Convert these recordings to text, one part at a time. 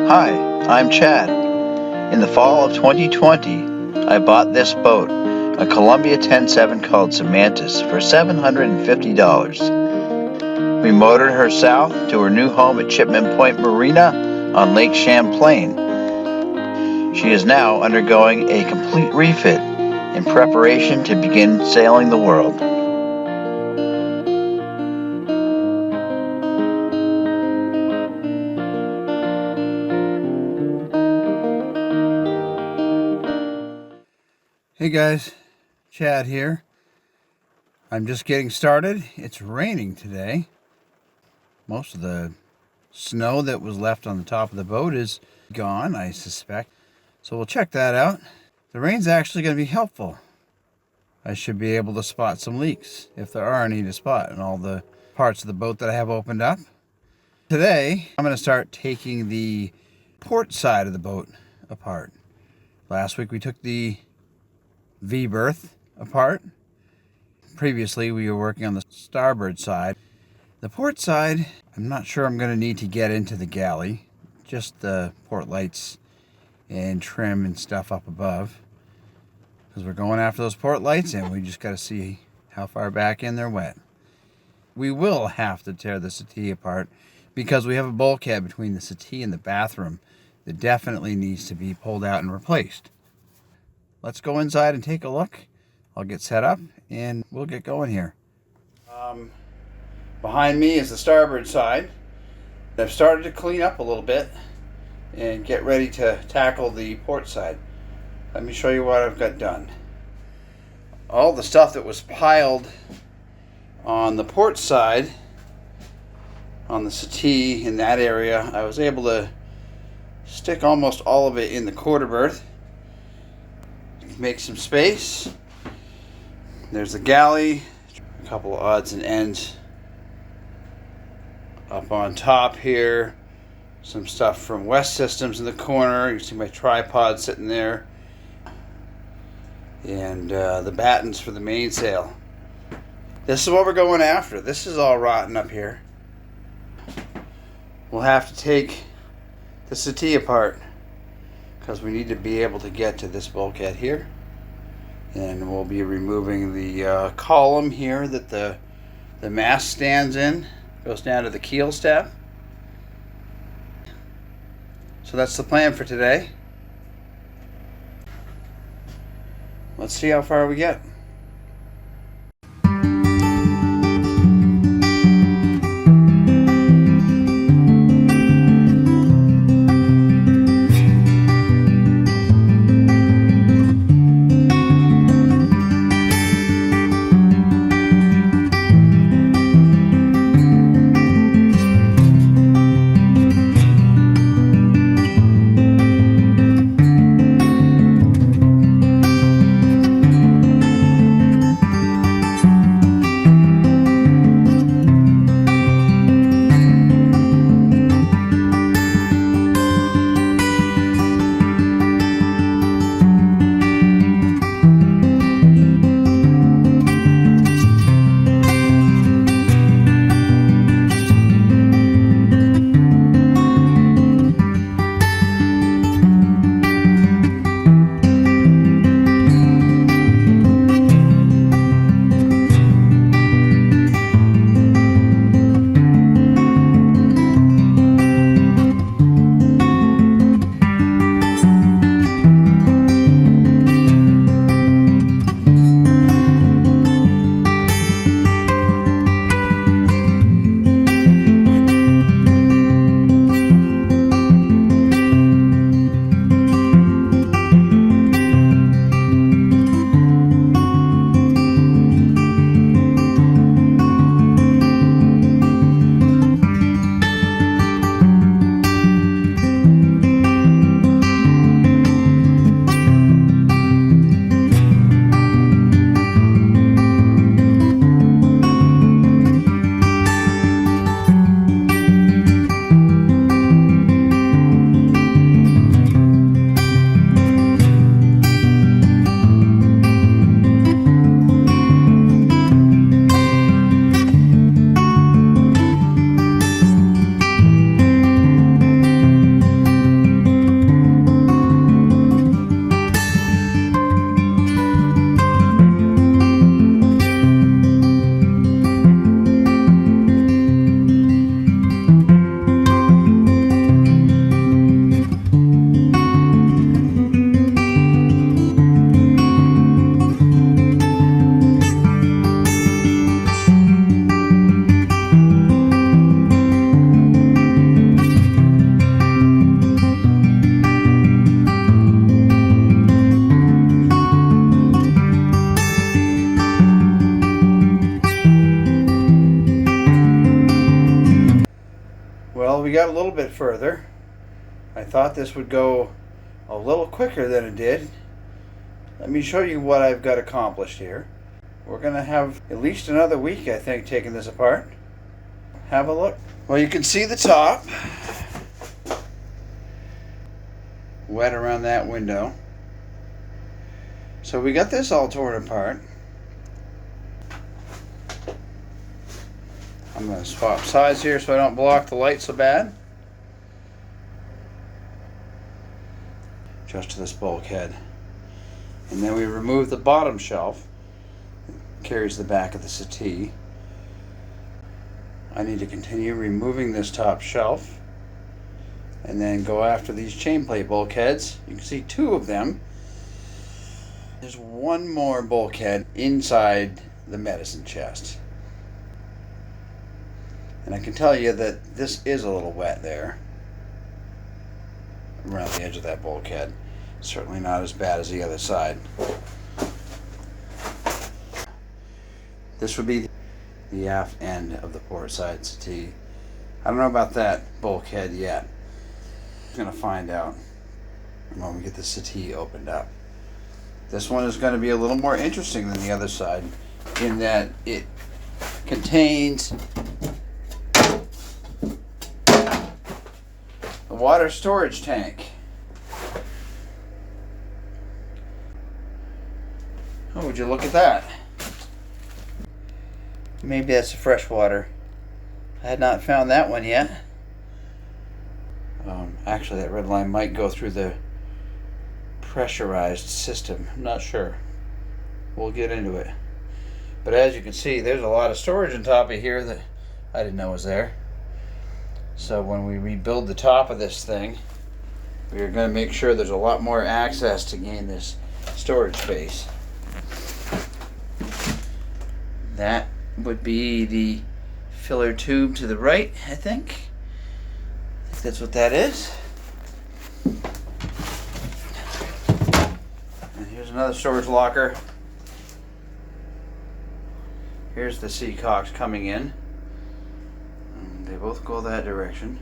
Hi, I'm Chad. In the fall of 2020, I bought this boat, a Columbia 10.7 called Semantis, for $750. We motored her south to her new home at Chipman Point Marina on Lake Champlain. She is now undergoing a complete refit in preparation to begin sailing the world. Hey guys, Chad here. I'm just getting started. It's raining today. Most of the snow that was left on the top of the boat is gone, I suspect. So we'll check that out. The rain's actually going to be helpful. I should be able to spot some leaks, if there are any to spot, in all the parts of the boat that I have opened up. Today, I'm going to start taking the port side of the boat apart. Last week we took the V-berth apart. Previously we were working on the starboard side. The port side, I'm not sure I'm going to need to get into the galley. Just the port lights and trim and stuff up above. Because we're going after those port lights and we just got to see how far back in they're wet. We will have to tear the settee apart because we have a bulkhead between the settee and the bathroom that definitely needs to be pulled out and replaced. Let's go inside and take a look. I'll get set up and we'll get going here. Behind me is the starboard side. I've started to clean up a little bit and get ready to tackle the port side. Let me show you what I've got done. All the stuff that was piled on the port side, on the settee in that area, I was able to stick almost all of it in the quarter berth. Make some space. There's the galley, a couple of odds and ends up on top here. Some stuff from West Systems in the corner. You see my tripod sitting there. And the battens for the mainsail. This is what we're going after. This is all rotten up here. We'll have to take the settee apart because we need to be able to get to this bulkhead here, and we'll be removing the column here that the mast stands in. Goes down to the keel stab. So that's the plan for today. Let's see how far we get. a little bit further. I thought this would go a little quicker than it did. Let me show you what I've got accomplished here. We're going to have at least another week, I think, taking this apart. Have a look. Well, you can see the top. Wet around that window. So we got this all torn apart. I'm going to swap sides here so I don't block the light so bad. Just to this bulkhead. And then we remove the bottom shelf. It carries the back of the settee. I need to continue removing this top shelf. And then go after these chain plate bulkheads. You can see two of them. There's one more bulkhead inside the medicine chest. And I can tell you that this is a little wet there. Around the edge of that bulkhead. Certainly not as bad as the other side. This would be the aft end of the portside settee. I don't know about that bulkhead yet. I'm going to find out when we get the settee opened up. This one is going to be a little more interesting than the other side in that it contains a water storage tank. Oh, would you look at that? Maybe that's fresh water. I had not found that one yet. Actually, that red line might go through the pressurized system. I'm not sure. We'll get into it. But as you can see, there's a lot of storage on top of here that I didn't know was there. So when we rebuild the top of this thing, we're going to make sure there's a lot more access to gain this storage space. That would be the filler tube to the right, I think. That's what that is. And here's another storage locker. Here's the seacocks coming in. And they both go that direction.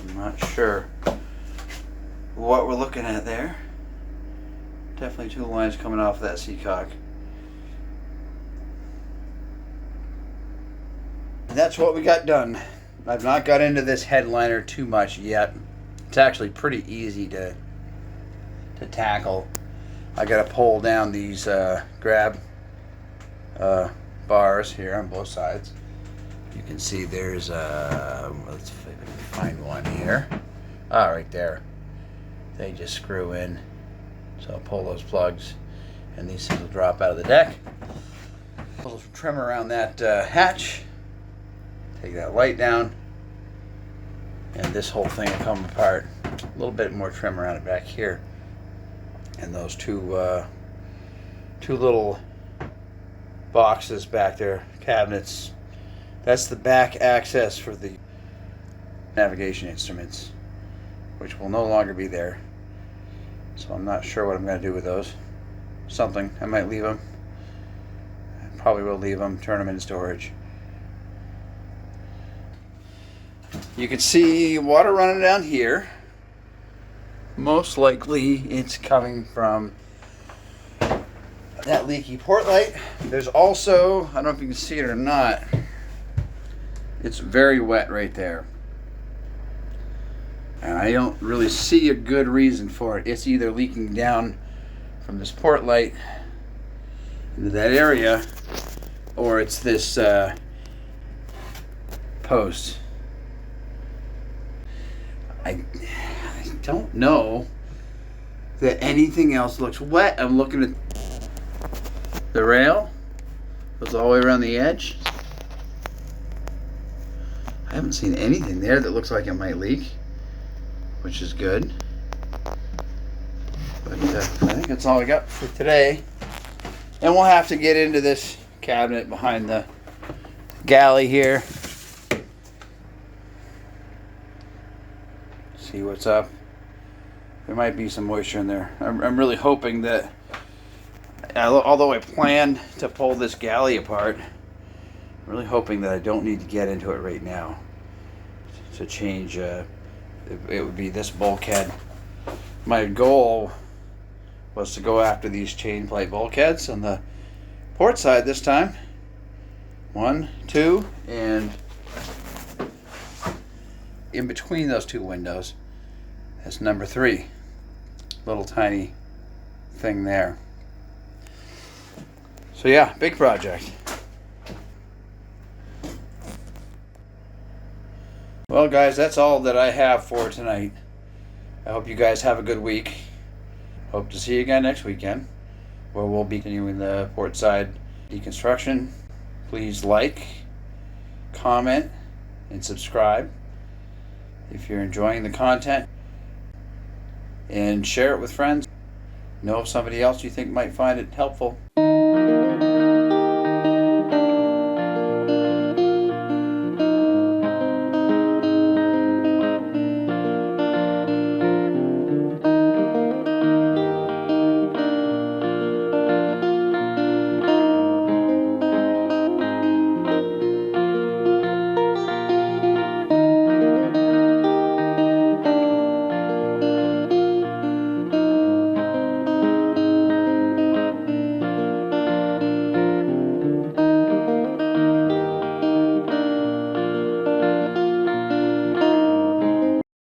I'm not sure what we're looking at there. Definitely two lines coming off of that seacock. And that's what we got done. I've not got into this headliner too much yet. It's actually pretty easy to tackle. I got to pull down these grab bars here on both sides. You can see there's let's see if I can find one here. Right there. They just screw in. So I'll pull those plugs and these things will drop out of the deck. A little trim around that hatch. Take that light down, and this whole thing will come apart. A little bit more trim around it back here, and those two little boxes back there, cabinets. That's the back access for the navigation instruments, which will no longer be there. So I'm not sure what I'm going to do with those. Something. I might leave them. I probably will leave them. Turn them into storage. You can see water running down here. Most likely it's coming from that leaky Portlight. There's also, I don't know if you can see it or not, it's very wet right there. And I don't really see a good reason for it. It's either leaking down from this Portlight into that area, or it's this post. I don't know that anything else looks wet. I'm looking at the rail. Goes all the way around the edge. I haven't seen anything there that looks like it might leak, which is good. But I think that's all I got for today. And we'll have to get into this cabinet behind the galley here. See what's up. There might be some moisture in there. I'm really hoping that, although I planned to pull this galley apart, I'm really hoping that I don't need to get into it right now. to change. It would be this bulkhead. My goal was to go after these chain plate bulkheads on the port side this time. 1, 2, and in between those two windows is number 3. Little tiny thing there. So yeah, big project. Well guys, that's all that I have for tonight. I hope you guys have a good week. Hope to see you again next weekend, where we'll be continuing the Portside deconstruction. Please like, comment, and subscribe if you're enjoying the content, and share it with friends. Know of somebody else you think might find it helpful.